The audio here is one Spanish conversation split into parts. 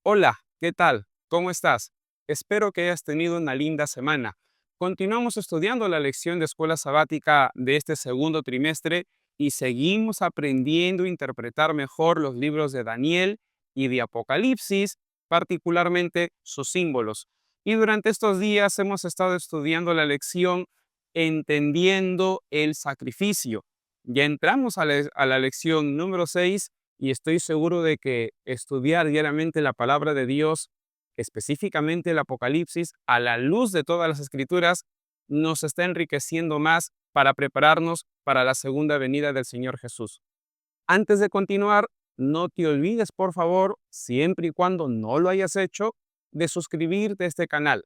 Hola, ¿qué tal? ¿Cómo estás? Espero que hayas tenido una linda semana. Continuamos estudiando la lección de escuela sabática de este segundo trimestre y seguimos aprendiendo a interpretar mejor los libros de Daniel y de Apocalipsis, particularmente sus símbolos. Y durante estos días hemos estado estudiando la lección Entendiendo el sacrificio. Ya entramos a la lección número 6 y estoy seguro de que estudiar diariamente la palabra de Dios, específicamente el Apocalipsis, a la luz de todas las escrituras, nos está enriqueciendo más para prepararnos para la segunda venida del Señor Jesús. Antes de continuar, no te olvides, por favor, siempre y cuando no lo hayas hecho, de suscribirte a este canal.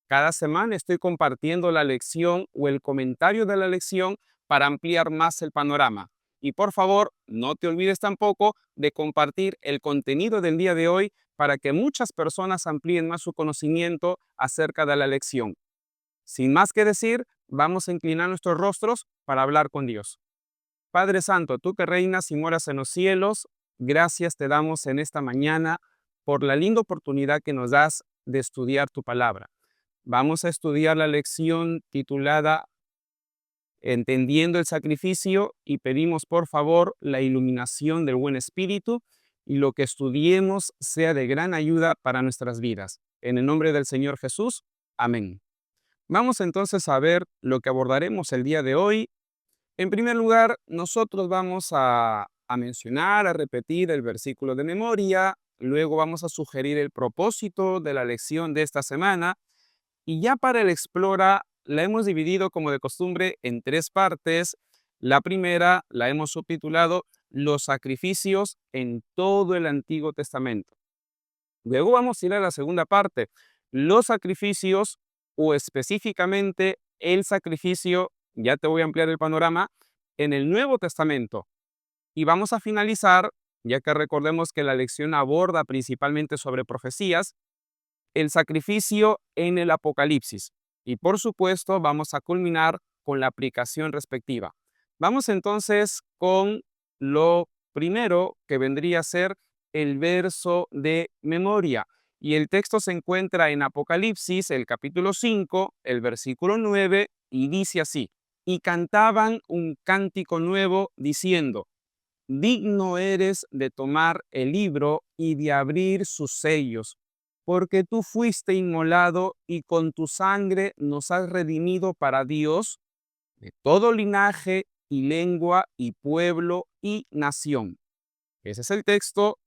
Cada semana estoy compartiendo la lección o el comentario de la lección para ampliar más el panorama. Y por favor, no te olvides tampoco de compartir el contenido del día de hoy para que muchas personas amplíen más su conocimiento acerca de la lección. Sin más que decir, vamos a inclinar nuestros rostros para hablar con Dios. Padre Santo, tú que reinas y moras en los cielos, gracias te damos en esta mañana por la linda oportunidad que nos das de estudiar tu palabra. Vamos a estudiar la lección titulada Entendiendo el sacrificio y pedimos por favor la iluminación del buen espíritu y lo que estudiemos sea de gran ayuda para nuestras vidas. En el nombre del Señor Jesús, amén. Vamos entonces a ver lo que abordaremos el día de hoy. En primer lugar, nosotros vamos a mencionar, a repetir el versículo de memoria, luego vamos a sugerir el propósito de la lección de esta semana. Y ya para el Explora la hemos dividido como de costumbre en tres partes. La primera la hemos subtitulado Los sacrificios en todo el Antiguo Testamento. Luego vamos a ir a la segunda parte, los sacrificios o específicamente el sacrificio, ya te voy a ampliar el panorama, en el Nuevo Testamento. Y vamos a finalizar, ya que recordemos que la lección aborda principalmente sobre profecías, el sacrificio en el Apocalipsis. Y por supuesto, vamos a culminar con la aplicación respectiva. Vamos entonces con lo primero que vendría a ser el verso de memoria. Y el texto se encuentra en Apocalipsis, el capítulo 5, el versículo 9, y dice así: Y cantaban un cántico nuevo diciendo: Digno eres de tomar el libro y de abrir sus sellos, porque tú fuiste inmolado y con tu sangre nos has redimido para Dios de todo linaje y lengua y pueblo y nación. Ese es el texto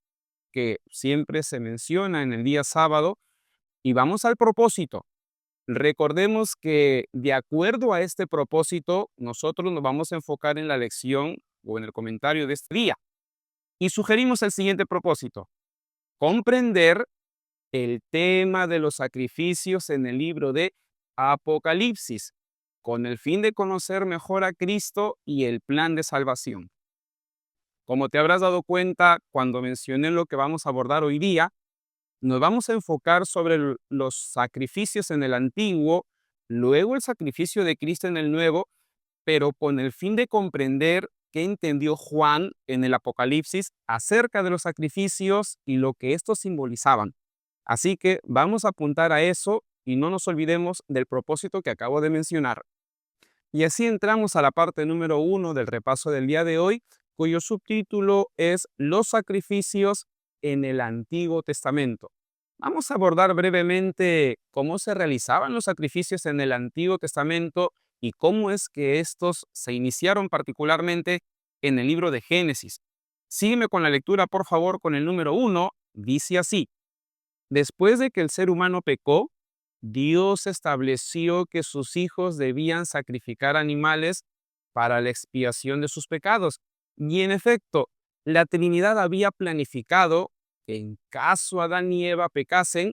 que siempre se menciona en el día sábado y vamos al propósito. Recordemos que de acuerdo a este propósito, nosotros nos vamos a enfocar en la lección o en el comentario de este día. Y sugerimos el siguiente propósito: comprender el tema de los sacrificios en el libro de Apocalipsis, con el fin de conocer mejor a Cristo y el plan de salvación. Como te habrás dado cuenta cuando mencioné lo que vamos a abordar hoy día, nos vamos a enfocar sobre los sacrificios en el Antiguo, luego el sacrificio de Cristo en el Nuevo, pero con el fin de comprender qué entendió Juan en el Apocalipsis acerca de los sacrificios y lo que estos simbolizaban. Así que vamos a apuntar a eso y no nos olvidemos del propósito que acabo de mencionar. Y así entramos a la parte número 1 del repaso del día de hoy, cuyo subtítulo es Los sacrificios en el Antiguo Testamento. Vamos a abordar brevemente cómo se realizaban los sacrificios en el Antiguo Testamento y cómo es que estos se iniciaron particularmente en el libro de Génesis. Sígueme con la lectura, por favor, con el número 1. Dice así: Después de que el ser humano pecó, Dios estableció que sus hijos debían sacrificar animales para la expiación de sus pecados. Y en efecto, la Trinidad había planificado que en caso Adán y Eva pecasen,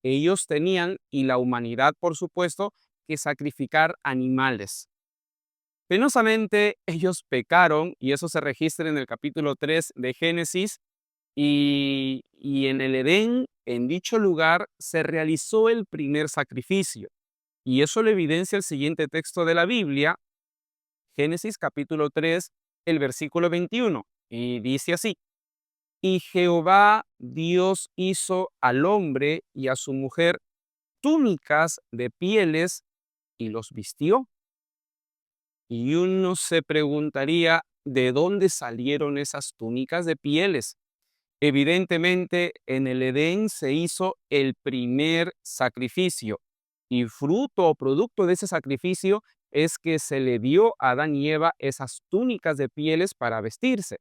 ellos tenían, y la humanidad por supuesto, que sacrificar animales. Penosamente, ellos pecaron, y eso se registra en el capítulo 3 de Génesis, y en el Edén, en dicho lugar, se realizó el primer sacrificio. Y eso lo evidencia el siguiente texto de la Biblia, Génesis capítulo 3, el versículo 21. Y dice así: Y Jehová Dios hizo al hombre y a su mujer túnicas de pieles y los vistió. Y uno se preguntaría, ¿de dónde salieron esas túnicas de pieles? Evidentemente, en el Edén se hizo el primer sacrificio y fruto o producto de ese sacrificio es que se le dio a Adán y Eva esas túnicas de pieles para vestirse.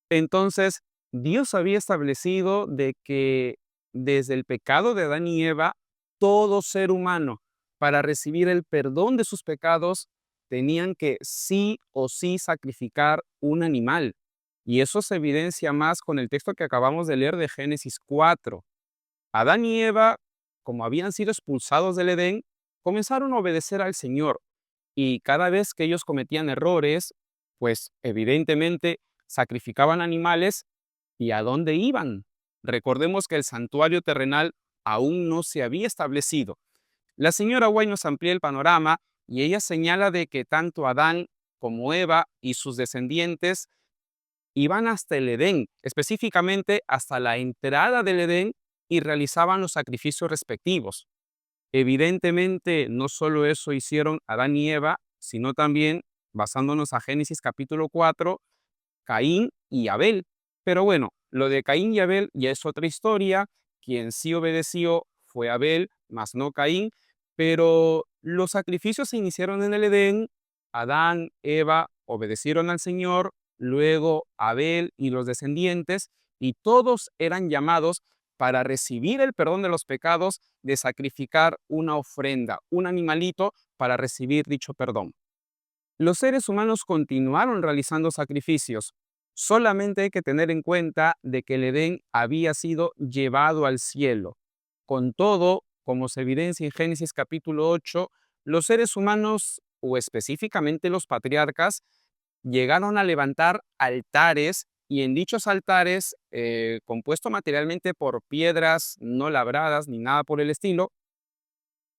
Entonces, Dios había establecido de que desde el pecado de Adán y Eva, todo ser humano, para recibir el perdón de sus pecados, tenían que sí o sí sacrificar un animal. Y eso se evidencia más con el texto que acabamos de leer de Génesis 4. Adán y Eva, como habían sido expulsados del Edén, comenzaron a obedecer al Señor. Y cada vez que ellos cometían errores, pues evidentemente sacrificaban animales. ¿Y a dónde iban? Recordemos que el santuario terrenal aún no se había establecido. La señora White nos amplía el panorama y ella señala de que tanto Adán como Eva y sus descendientes iban hasta el Edén, específicamente hasta la entrada del Edén, y realizaban los sacrificios respectivos. Evidentemente, no solo eso hicieron Adán y Eva, sino también, basándonos a Génesis capítulo 4, Caín y Abel. Pero bueno, lo de Caín y Abel ya es otra historia. Quien sí obedeció fue Abel, más no Caín. Pero los sacrificios se iniciaron en el Edén. Adán, Eva obedecieron al Señor, luego Abel y los descendientes, y todos eran llamados para recibir el perdón de los pecados, de sacrificar una ofrenda, un animalito para recibir dicho perdón. Los seres humanos continuaron realizando sacrificios. Solamente hay que tener en cuenta de que el Edén había sido llevado al cielo. Con todo, como se evidencia en Génesis capítulo 8, los seres humanos, o específicamente los patriarcas, llegaron a levantar altares y en dichos altares, compuesto materialmente por piedras no labradas ni nada por el estilo,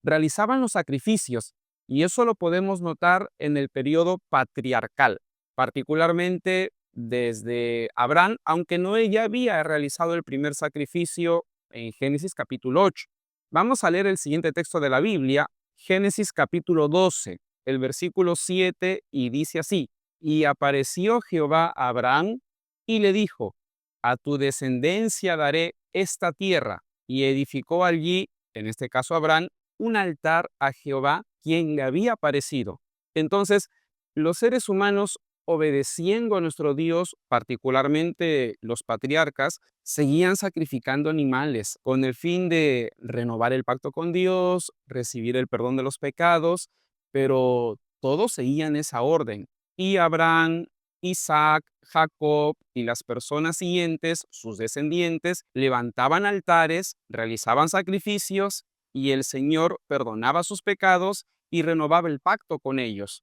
realizaban los sacrificios, y eso lo podemos notar en el periodo patriarcal, particularmente desde Abraham, aunque Noé ya había realizado el primer sacrificio en Génesis capítulo 8. Vamos a leer el siguiente texto de la Biblia, Génesis capítulo 12, el versículo 7, y dice así: Y apareció Jehová a Abraham y le dijo: A tu descendencia daré esta tierra. Y edificó allí, en este caso Abraham, un altar a Jehová, quien le había aparecido. Entonces, los seres humanos, obedeciendo a nuestro Dios, particularmente los patriarcas, seguían sacrificando animales con el fin de renovar el pacto con Dios, recibir el perdón de los pecados, pero todos seguían esa orden. Y Abraham, Isaac, Jacob y las personas siguientes, sus descendientes, levantaban altares, realizaban sacrificios, y el Señor perdonaba sus pecados y renovaba el pacto con ellos.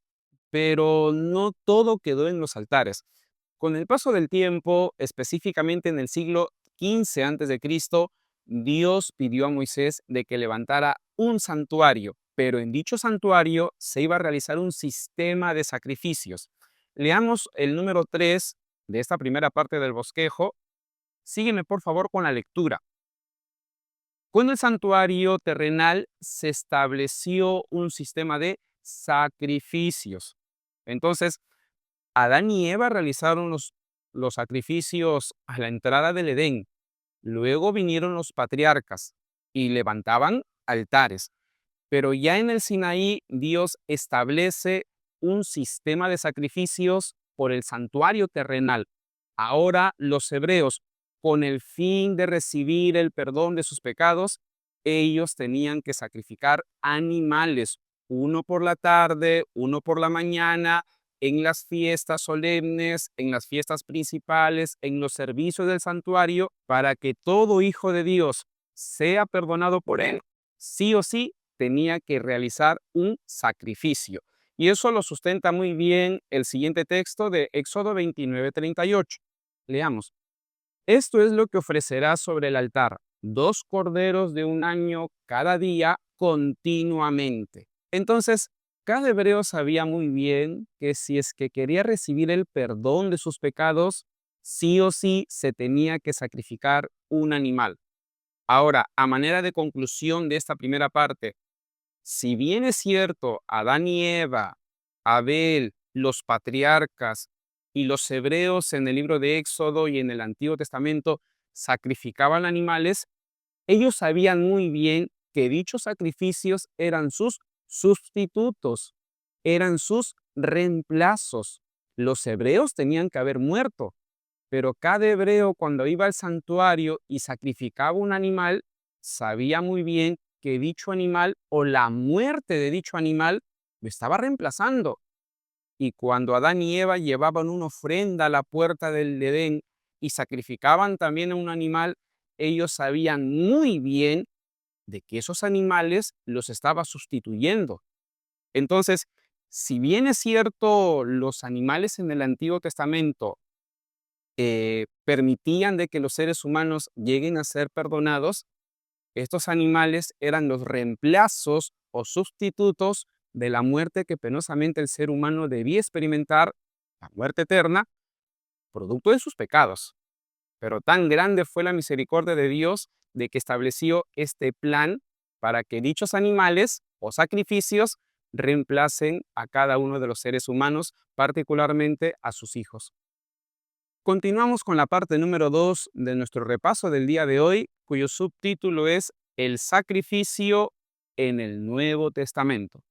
Pero no todo quedó en los altares. Con el paso del tiempo, específicamente en el siglo XV a.C., Dios pidió a Moisés de que levantara un santuario, pero en dicho santuario se iba a realizar un sistema de sacrificios. Leamos el número 3 de esta primera parte del bosquejo. Sígueme por favor con la lectura. Con el santuario terrenal se estableció un sistema de sacrificios. Entonces, Adán y Eva realizaron los sacrificios a la entrada del Edén. Luego vinieron los patriarcas y levantaban altares. Pero ya en el Sinaí, Dios establece un sistema de sacrificios por el santuario terrenal. Ahora los hebreos, con el fin de recibir el perdón de sus pecados, ellos tenían que sacrificar animales, uno por la tarde, uno por la mañana, en las fiestas solemnes, en las fiestas principales, en los servicios del santuario, para que todo hijo de Dios sea perdonado por él. Sí o sí tenía que realizar un sacrificio. Y eso lo sustenta muy bien el siguiente texto de Éxodo 29:38. Leamos. Esto es lo que ofrecerás sobre el altar: 2 corderos de un año cada día continuamente. Entonces, cada hebreo sabía muy bien que si es que quería recibir el perdón de sus pecados, sí o sí se tenía que sacrificar un animal. Ahora, a manera de conclusión de esta primera parte, si bien es cierto, Adán y Eva, Abel, los patriarcas y los hebreos en el libro de Éxodo y en el Antiguo Testamento sacrificaban animales, ellos sabían muy bien que dichos sacrificios eran sus sustitutos, eran sus reemplazos. Los hebreos tenían que haber muerto, pero cada hebreo cuando iba al santuario y sacrificaba un animal, sabía muy bien que dicho animal o la muerte de dicho animal lo estaba reemplazando. Y cuando Adán y Eva llevaban una ofrenda a la puerta del Edén y sacrificaban también a un animal, ellos sabían muy bien de que esos animales los estaba sustituyendo. Entonces, si bien es cierto, los animales en el Antiguo Testamento permitían de que los seres humanos lleguen a ser perdonados, estos animales eran los reemplazos o sustitutos de la muerte que penosamente el ser humano debía experimentar, la muerte eterna, producto de sus pecados. Pero tan grande fue la misericordia de Dios de que estableció este plan para que dichos animales o sacrificios reemplacen a cada uno de los seres humanos, particularmente a sus hijos. Continuamos con la parte número 2 de nuestro repaso del día de hoy, cuyo subtítulo es El sacrificio en el Nuevo Testamento.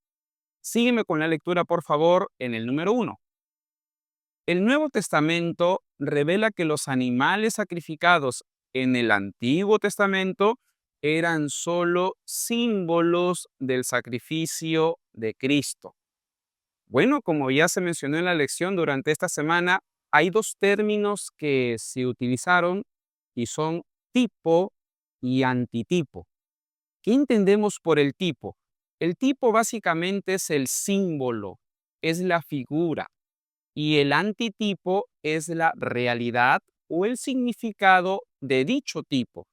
Sígueme con la lectura, por favor, en el número 1. El Nuevo Testamento revela que los animales sacrificados en el Antiguo Testamento eran solo símbolos del sacrificio de Cristo. Bueno, como ya se mencionó en la lección durante esta semana, hay dos términos que se utilizaron y son tipo y antitipo. ¿Qué entendemos por el tipo? El tipo básicamente es el símbolo, es la figura, y el antitipo es la realidad o el significado de dicho tipo.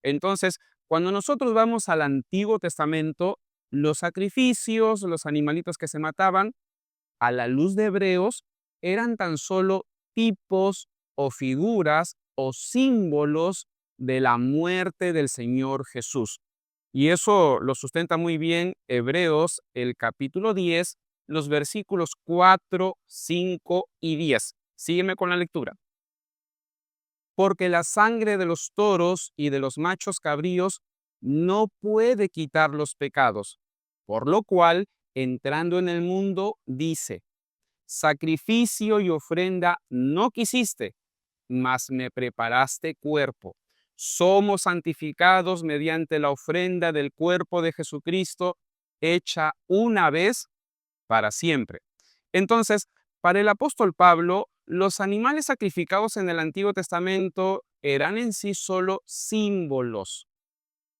Entonces, cuando nosotros vamos al Antiguo Testamento, los sacrificios, los animalitos que se mataban, a la luz de Hebreos, eran tan solo tipos o figuras o símbolos de la muerte del Señor Jesús. Y eso lo sustenta muy bien Hebreos, el capítulo 10, los versículos 4, 5 y 10. Sígueme con la lectura. Porque la sangre de los toros y de los machos cabríos no puede quitar los pecados, por lo cual, entrando en el mundo, dice: sacrificio y ofrenda no quisiste, mas me preparaste cuerpo. Somos santificados mediante la ofrenda del cuerpo de Jesucristo, hecha una vez para siempre. Entonces, para el apóstol Pablo, los animales sacrificados en el Antiguo Testamento eran en sí solo símbolos,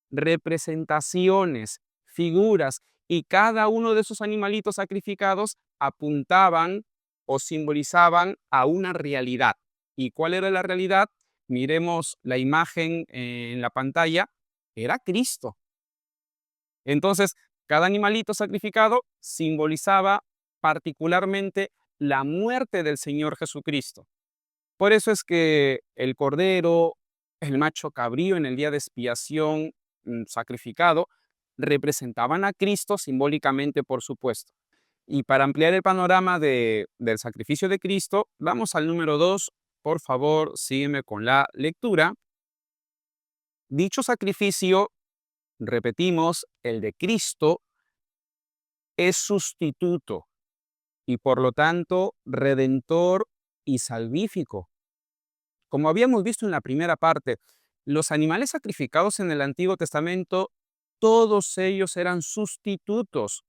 representaciones, figuras, y cada uno de esos animalitos sacrificados apuntaban o simbolizaban a una realidad. ¿Y cuál era la realidad? Miremos la imagen en la pantalla, era Cristo. Entonces, cada animalito sacrificado simbolizaba particularmente la muerte del Señor Jesucristo. Por eso es que el cordero, el macho cabrío en el día de expiación sacrificado, representaban a Cristo simbólicamente, por supuesto. Y para ampliar el panorama del sacrificio de Cristo, vamos al número 2. Por favor, sígueme con la lectura. Dicho sacrificio, repetimos, el de Cristo, es sustituto y por lo tanto redentor y salvífico. Como habíamos visto en la primera parte, los animales sacrificados en el Antiguo Testamento, todos ellos eran sustitutos.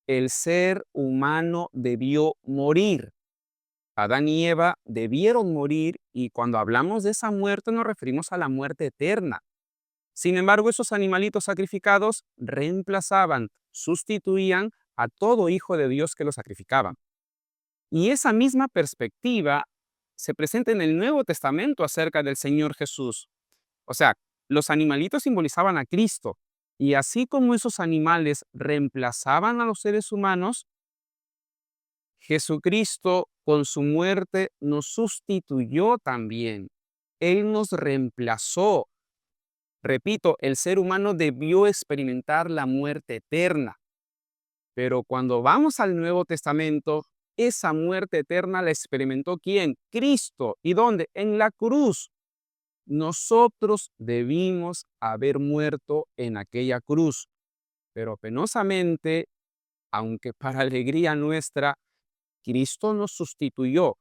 El ser humano debió morir. Adán y Eva debieron morir, y cuando hablamos de esa muerte nos referimos a la muerte eterna. Sin embargo, esos animalitos sacrificados reemplazaban, sustituían a todo hijo de Dios que lo sacrificaban. Y esa misma perspectiva se presenta en el Nuevo Testamento acerca del Señor Jesús. O sea, los animalitos simbolizaban a Cristo, y así como esos animales reemplazaban a los seres humanos, Jesucristo con su muerte nos sustituyó también. Él nos reemplazó. Repito, el ser humano debió experimentar la muerte eterna, pero cuando vamos al Nuevo Testamento, esa muerte eterna la experimentó ¿quién? Cristo. ¿Y dónde? En la cruz. Nosotros debimos haber muerto en aquella cruz, pero penosamente, aunque para alegría nuestra, Cristo nos sustituyó.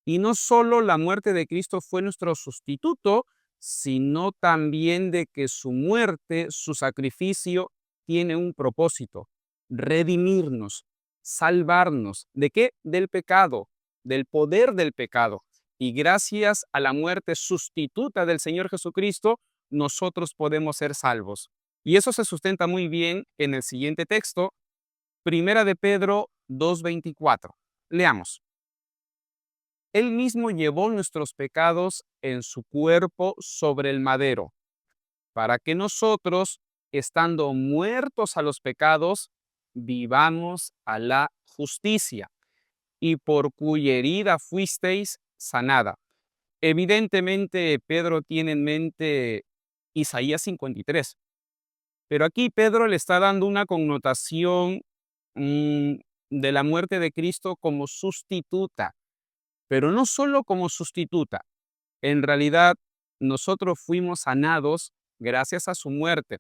Y no solo la muerte de Cristo fue nuestro sustituto, sino también de que su muerte, su sacrificio, tiene un propósito: redimirnos, salvarnos. ¿De qué? Del pecado, del poder del pecado. Y gracias a la muerte sustituta del Señor Jesucristo, nosotros podemos ser salvos. Y eso se sustenta muy bien en el siguiente texto, Primera de Pedro 2:24. Leamos. Él mismo llevó nuestros pecados en su cuerpo sobre el madero, para que nosotros, estando muertos a los pecados, vivamos a la justicia, y por cuya herida fuisteis sanada. Evidentemente, Pedro tiene en mente Isaías 53, pero aquí Pedro le está dando una connotación mm, de la muerte de Cristo como sustituta, pero no solo como sustituta. En realidad, nosotros fuimos sanados gracias a su muerte.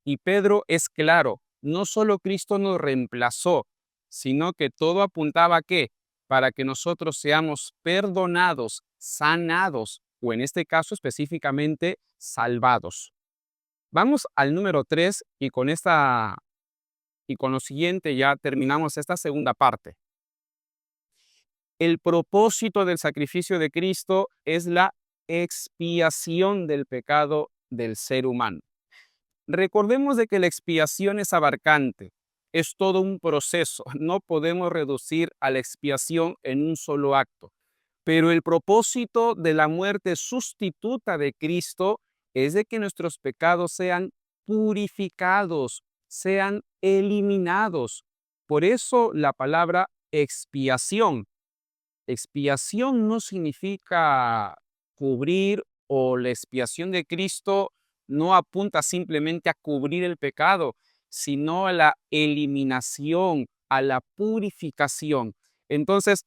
Y Pedro es claro, no solo Cristo nos reemplazó, sino que todo apuntaba a qué, para que nosotros seamos perdonados, sanados, o en este caso específicamente, salvados. Vamos al número 3 y con lo siguiente ya terminamos esta segunda parte. El propósito del sacrificio de Cristo es la expiación del pecado del ser humano. Recordemos de que la expiación es abarcante, es todo un proceso. No podemos reducir a la expiación en un solo acto. Pero el propósito de la muerte sustituta de Cristo es de que nuestros pecados sean purificados, sean eliminados. Por eso la palabra expiación. Expiación no significa cubrir, o la expiación de Cristo no apunta simplemente a cubrir el pecado, sino a la eliminación, a la purificación. Entonces,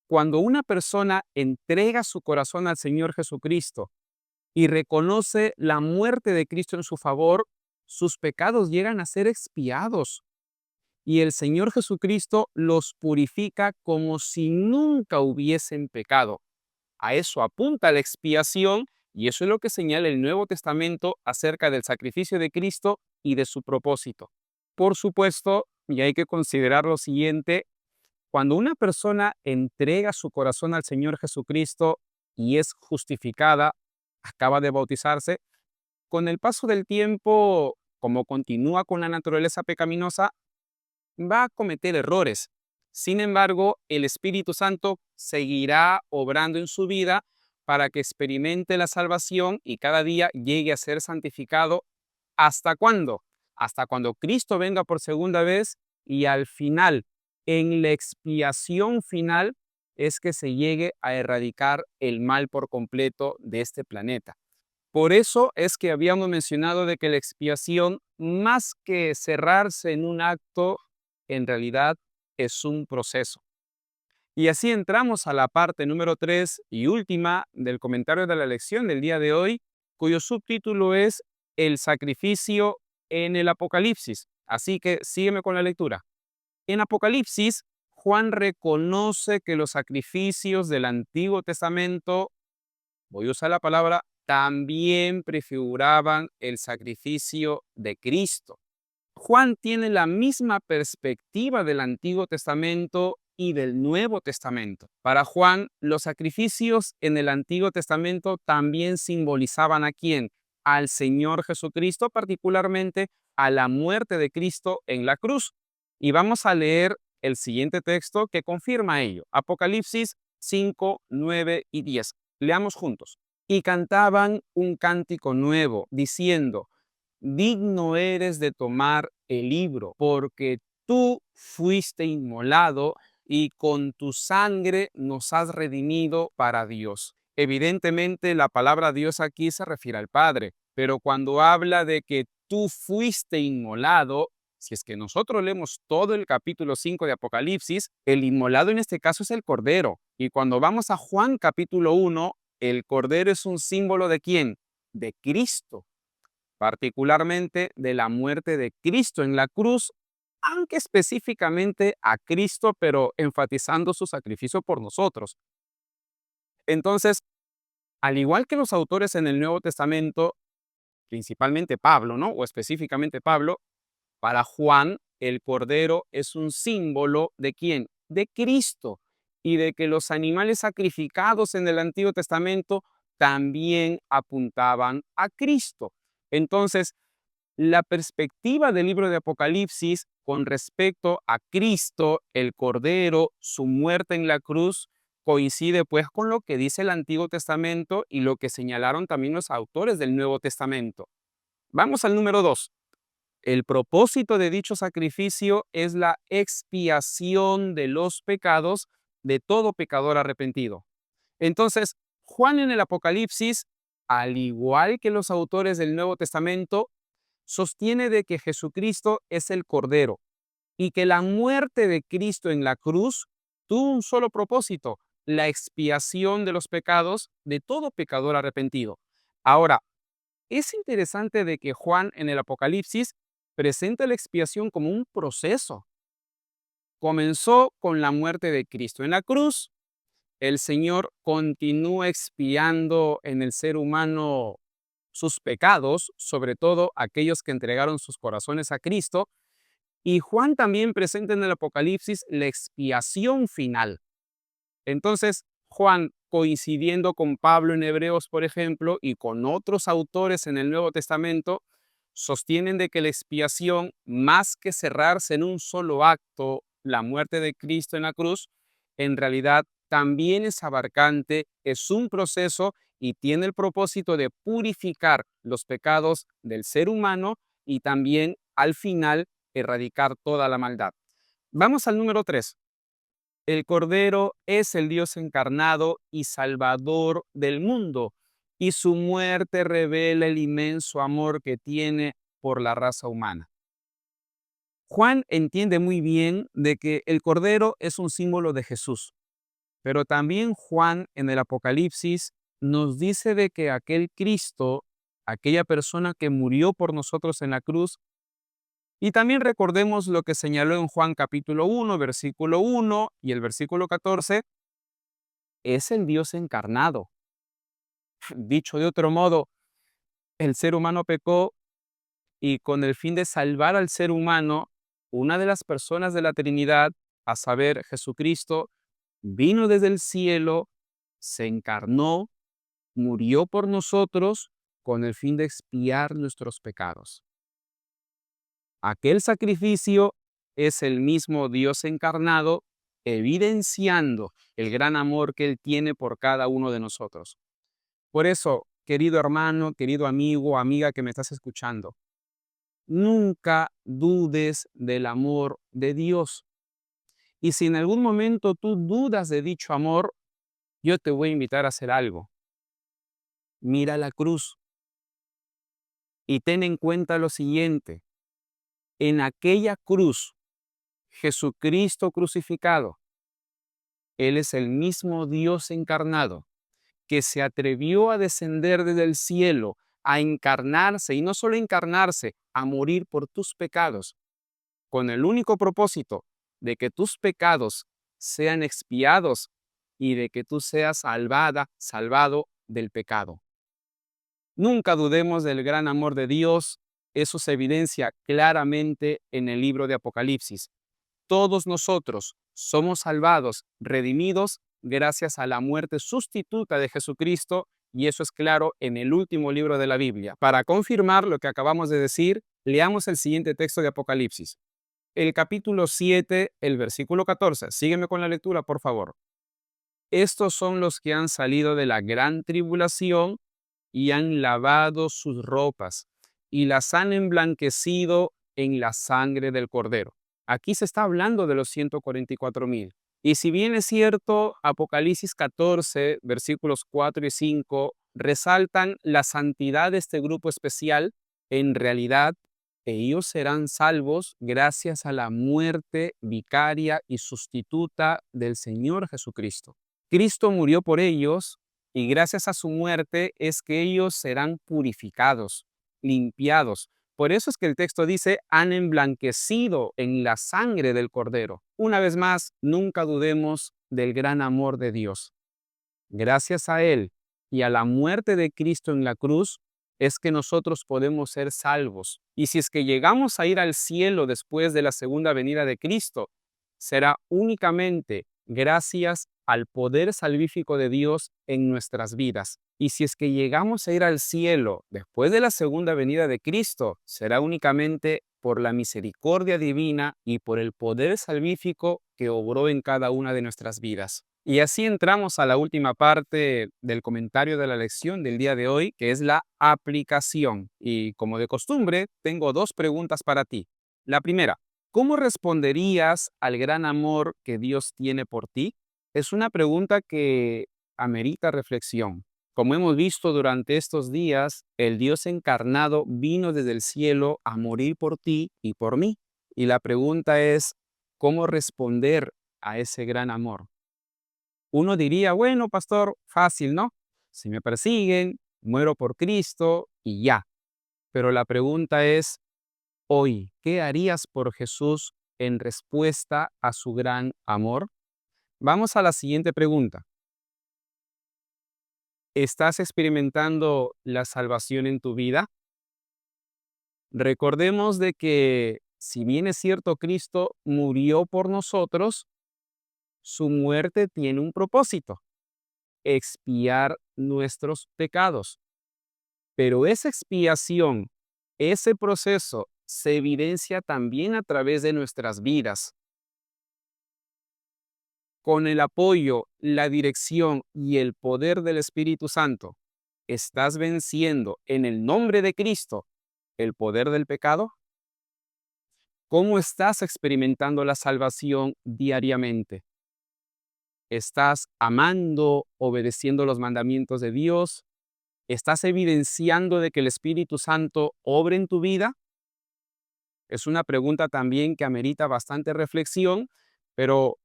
cuando una persona entrega su corazón al Señor Jesucristo y reconoce la muerte de Cristo en su favor, sus pecados llegan a ser expiados y el Señor Jesucristo los purifica como si nunca hubiesen pecado. A eso apunta la expiación y eso es lo que señala el Nuevo Testamento acerca del sacrificio de Cristo y de su propósito. Por supuesto, y hay que considerar lo siguiente: cuando una persona entrega su corazón al Señor Jesucristo y es justificada, acaba de bautizarse, con el paso del tiempo, como continúa con la naturaleza pecaminosa, va a cometer errores. Sin embargo, el Espíritu Santo seguirá obrando en su vida para que experimente la salvación y cada día llegue a ser santificado. ¿Hasta cuándo? Hasta cuando Cristo venga por segunda vez y al final, en la expiación final, es que se llegue a erradicar el mal por completo de este planeta. Por eso es que habíamos mencionado de que la expiación, más que cerrarse en un acto, en realidad es un proceso. Y así entramos a la parte número 3 y última del comentario de la lección del día de hoy, cuyo subtítulo es El sacrificio en el Apocalipsis. Así que sígueme con la lectura. En Apocalipsis, Juan reconoce que los sacrificios del Antiguo Testamento, voy a usar la palabra, también prefiguraban el sacrificio de Cristo. Juan tiene la misma perspectiva del Antiguo Testamento y del Nuevo Testamento. Para Juan, los sacrificios en el Antiguo Testamento también simbolizaban ¿a quién? Al Señor Jesucristo, particularmente a la muerte de Cristo en la cruz. Y vamos a leer el siguiente texto que confirma ello. Apocalipsis 5, 9 y 10. Leamos juntos. Y cantaban un cántico nuevo, diciendo: digno eres de tomar el libro, porque tú fuiste inmolado y con tu sangre nos has redimido para Dios. Evidentemente, la palabra Dios aquí se refiere al Padre, pero cuando habla de que tú fuiste inmolado, si es que nosotros leemos todo el capítulo 5 de Apocalipsis, el inmolado en este caso es el Cordero. Y cuando vamos a Juan capítulo 1, el Cordero es un símbolo ¿de quién? De Cristo, particularmente de la muerte de Cristo en la cruz, aunque específicamente a Cristo, pero enfatizando su sacrificio por nosotros. Entonces, al igual que los autores en el Nuevo Testamento, principalmente Pablo, ¿no? O específicamente Pablo, para Juan, el cordero es un símbolo ¿de quién? De Cristo, y de que los animales sacrificados en el Antiguo Testamento también apuntaban a Cristo. Entonces, la perspectiva del libro de Apocalipsis con respecto a Cristo, el Cordero, su muerte en la cruz, coincide pues con lo que dice el Antiguo Testamento y lo que señalaron también los autores del Nuevo Testamento. Vamos al número 2. El propósito de dicho sacrificio es la expiación de los pecados de todo pecador arrepentido. Entonces, Juan en el Apocalipsis, al igual que los autores del Nuevo Testamento, sostiene de que Jesucristo es el Cordero y que la muerte de Cristo en la cruz tuvo un solo propósito: la expiación de los pecados de todo pecador arrepentido. Ahora, es interesante de que Juan en el Apocalipsis presenta la expiación como un proceso. Comenzó con la muerte de Cristo en la cruz. El Señor continúa expiando en el ser humano sus pecados, sobre todo aquellos que entregaron sus corazones a Cristo. Y Juan también presenta en el Apocalipsis la expiación final. Entonces, Juan, coincidiendo con Pablo en Hebreos, por ejemplo, y con otros autores en el Nuevo Testamento, sostienen de que la expiación, más que cerrarse en un solo acto, la muerte de Cristo en la cruz, en realidad también es abarcante, es un proceso y tiene el propósito de purificar los pecados del ser humano y también, al final, erradicar toda la maldad. Vamos al número 3. El Cordero es el Dios encarnado y Salvador del mundo, y su muerte revela el inmenso amor que tiene por la raza humana. Juan entiende muy bien de que el Cordero es un símbolo de Jesús, pero también Juan en el Apocalipsis nos dice de que aquel Cristo, aquella persona que murió por nosotros en la cruz, y también recordemos lo que señaló en Juan capítulo 1, versículo 1 y el versículo 14, es el Dios encarnado. Dicho de otro modo, el ser humano pecó y con el fin de salvar al ser humano, una de las personas de la Trinidad, a saber, Jesucristo, vino desde el cielo, se encarnó, murió por nosotros con el fin de expiar nuestros pecados. Aquel sacrificio es el mismo Dios encarnado, evidenciando el gran amor que Él tiene por cada uno de nosotros. Por eso, querido hermano, querido amigo, amiga que me estás escuchando, nunca dudes del amor de Dios. Y si en algún momento tú dudas de dicho amor, yo te voy a invitar a hacer algo. Mira la cruz y ten en cuenta lo siguiente. En aquella cruz, Jesucristo crucificado, Él es el mismo Dios encarnado que se atrevió a descender desde el cielo, a encarnarse, y no solo encarnarse, a morir por tus pecados, con el único propósito de que tus pecados sean expiados y de que tú seas salvado del pecado. Nunca dudemos del gran amor de Dios. Eso se evidencia claramente en el libro de Apocalipsis. Todos nosotros somos salvados, redimidos, gracias a la muerte sustituta de Jesucristo, y eso es claro en el último libro de la Biblia. Para confirmar lo que acabamos de decir, leamos el siguiente texto de Apocalipsis. El capítulo 7, el versículo 14. Sígueme con la lectura, por favor. Estos son los que han salido de la gran tribulación y han lavado sus ropas y las han emblanquecido en la sangre del Cordero. Aquí se está hablando de los 144,000. Y si bien es cierto, Apocalipsis 14, versículos 4 y 5 resaltan la santidad de este grupo especial, en realidad ellos serán salvos gracias a la muerte vicaria y sustituta del Señor Jesucristo. Cristo murió por ellos y gracias a su muerte es que ellos serán purificados, limpiados. Por eso es que el texto dice, han emblanquecido en la sangre del Cordero. Una vez más, nunca dudemos del gran amor de Dios. Gracias a Él y a la muerte de Cristo en la cruz, es que nosotros podemos ser salvos. Y si es que llegamos a ir al cielo después de la segunda venida de Cristo, será únicamente gracias al poder salvífico de Dios en nuestras vidas. Y si es que llegamos a ir al cielo después de la segunda venida de Cristo, será únicamente por la misericordia divina y por el poder salvífico que obró en cada una de nuestras vidas. Y así entramos a la última parte del comentario de la lección del día de hoy, que es la aplicación. Y como de costumbre, tengo dos preguntas para ti. La primera, ¿cómo responderías al gran amor que Dios tiene por ti? Es una pregunta que amerita reflexión. Como hemos visto durante estos días, el Dios encarnado vino desde el cielo a morir por ti y por mí. Y la pregunta es, ¿cómo responder a ese gran amor? Uno diría, bueno, pastor, fácil, ¿no? Si me persiguen, muero por Cristo y ya. Pero la pregunta es, hoy, ¿qué harías por Jesús en respuesta a su gran amor? Vamos a la siguiente pregunta. ¿Estás experimentando la salvación en tu vida? Recordemos de que, si bien es cierto, Cristo murió por nosotros, su muerte tiene un propósito: expiar nuestros pecados. Pero esa expiación, ese proceso, se evidencia también a través de nuestras vidas. Con el apoyo, la dirección y el poder del Espíritu Santo, ¿estás venciendo en el nombre de Cristo el poder del pecado? ¿Cómo estás experimentando la salvación diariamente? ¿Estás amando, obedeciendo los mandamientos de Dios? ¿Estás evidenciando de que el Espíritu Santo obra en tu vida? Es una pregunta también que amerita bastante reflexión, pero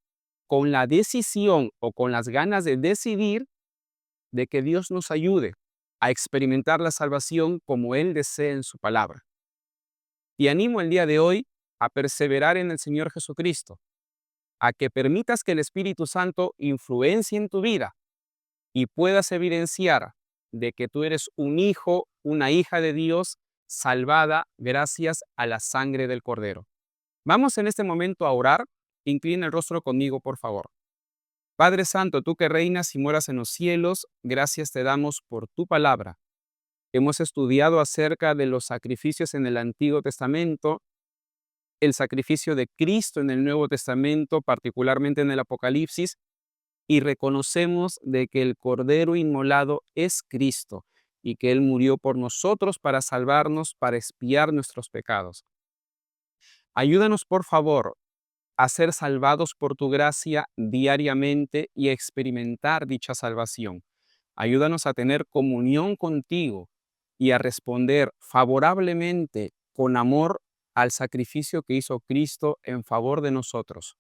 con la decisión o con las ganas de decidir de que Dios nos ayude a experimentar la salvación como Él desea en su palabra. Y animo el día de hoy a perseverar en el Señor Jesucristo, a que permitas que el Espíritu Santo influencie en tu vida y puedas evidenciar de que tú eres un hijo, una hija de Dios, salvada gracias a la sangre del Cordero. Vamos en este momento a orar. Inclina el rostro conmigo, por favor. Padre Santo, tú que reinas y moras en los cielos, gracias te damos por tu palabra. Hemos estudiado acerca de los sacrificios en el Antiguo Testamento, el sacrificio de Cristo en el Nuevo Testamento, particularmente en el Apocalipsis, y reconocemos de que el Cordero inmolado es Cristo y que Él murió por nosotros para salvarnos, para expiar nuestros pecados. Ayúdanos, por favor, a ser salvados por tu gracia diariamente y a experimentar dicha salvación. Ayúdanos a tener comunión contigo y a responder favorablemente con amor al sacrificio que hizo Cristo en favor de nosotros.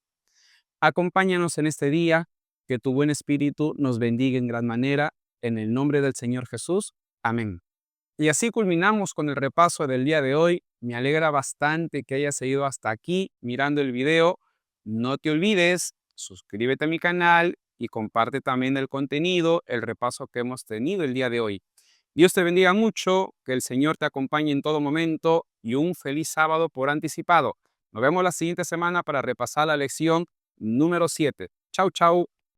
Acompáñanos en este día, que tu buen espíritu nos bendiga en gran manera, en el nombre del Señor Jesús. Amén. Y así culminamos con el repaso del día de hoy. Me alegra bastante que hayas seguido hasta aquí mirando el video. No te olvides, suscríbete a mi canal y comparte también el contenido, el repaso que hemos tenido el día de hoy. Dios te bendiga mucho, que el Señor te acompañe en todo momento y un feliz sábado por anticipado. Nos vemos la siguiente semana para repasar la lección número 7. Chau, chau.